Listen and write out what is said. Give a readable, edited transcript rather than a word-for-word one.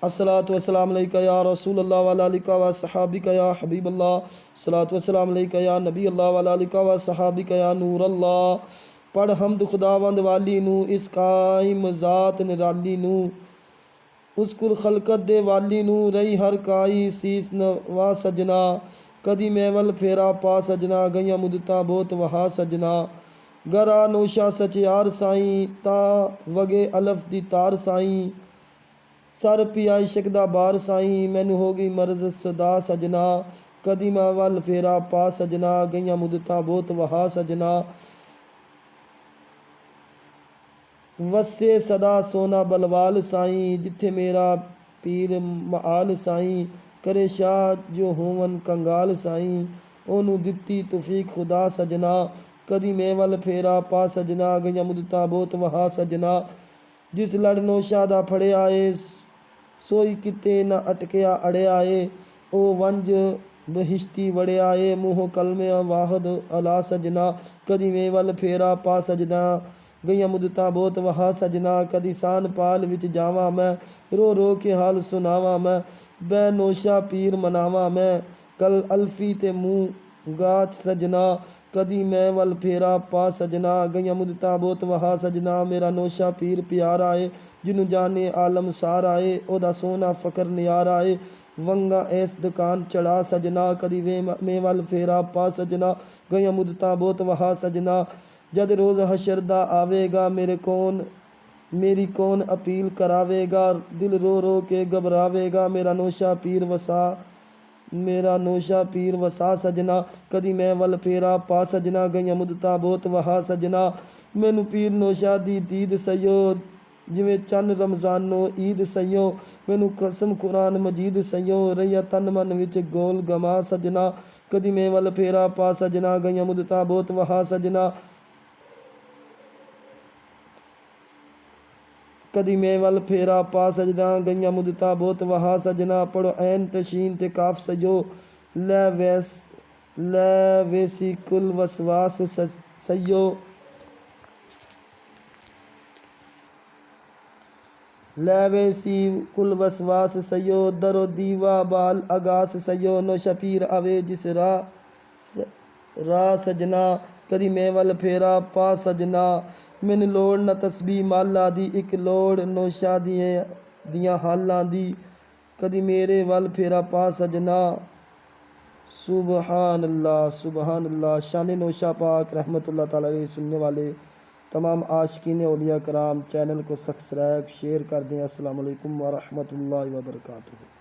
अस्सलातु वस्सलाम अलैका या रसूल अल्लाह व अलिका व सहाबिका या हबीब अल्लाह। सलातु वस्सलाम अलैका या नबी अल्लाह व अलिका व सहाबिका या नूर अल्लाह। पढ़ हमद खुदावंद वाली नू, इस कायम ज़ात निराली नू, उस कुल खलकत दे वाली नू, रही हर काई सीस नवा सजना। कदी मैवल फेरा पा सजना, गईयां मुदतां बहुत वहा सजना। गरा नोशा सचियार साईं, ता वगे अलफ दी तार साईं। सर पिया इश्क दा बार साईं, मैनू हो गई मर्ज सदा सजना। कदी मैं वल फेरा पा सजना, गईयां मुदतां बहुत वहा सजना। वसे सदा सोना बलवाल साईं, जिथे मेरा पीर महाल साईं। करे शाह जो होवन कंगाल साईं, ओनू दित्ती तौफीक खुदा सजना। कदी मैं वल फेरा पा सजना, गईयां मुदतां बहुत वहा सजना। जिस लड़ नौशा दा फड़िया ए, सोई किते न अटकिया अड़िया ए। ओ वंज बहिश्ती वड़िया ए, मूहो कलमे वाहद अला सजना। कदी मैं वल फेरा पा सजना, गईयां मुदतां बहुत वहा सजना। कदी सान पाल विच जावां मैं, रो रो के हाल सुनावां मैं। बै नौशा पीर मनावां मैं, कल अल्फी ते मुँह गाच सजना। कदी मैं वल फेरा पा सजना, गईयां मुदतां बहुत वहा सजना। मेरा नौशा पीर प्यारा ए, जिन्नू जाने आलम सारा ए। ओदा सोना फकर नियारा ए, वंगा ऐस दुकान चढ़ा सजना। कदी मैं वल फेरा पा सजना, गईयां मुदतां बहुत वहा सजना। जद रोज़ हशर दा आवेगा, मेरी कौन अपील करावेगा। दिल रो रो के घबरावेगा, मेरा नौशा पीर वसा सजना। कदी मैं वल फेरा पा सजना, गईयां मुदतां बहुत वहा सजना। मैनू पीर नौशा दी दीद सयो, जिवें चन्न रमज़ानो ईद सयो। मैनू कसम कुरान मजीद सयो, रहिया तन मन विच गोल गमा सजना। कदी मैं वल फेरा पा सजना, गईयां मुदतां बहुत वहा सजना। कदी मैं वल फेरा पा सजना, गईयां मुदतां बहुत वहा सजना। पढ़ो ऐन तशीन ते काफ सयो, लै वैसी कुल वसवास सयो। लै वैसी कुल वसवास सयो, दरो दीवा बाल आगास सयो। नौशा पीर आवे जिस राह सजना, कदी मैं वल फेरा पा सजना। मैनू लोड़ न तस्बीह माला दी, इक लोड़ नौशा दियां हालां दी। कदी मेरे वल फेरा पा सजना। सुबहान अल्लाह। शान नौशा पाक रहमतुल्लाह तआला अलैह। सुनने वाले तमाम आशिकीन औलिया कराम, चैनल को सब्सक्राइब शेयर कर दें। अस्सलाम वालेकुम व रहमतुल्लाहि व बरकातुहू।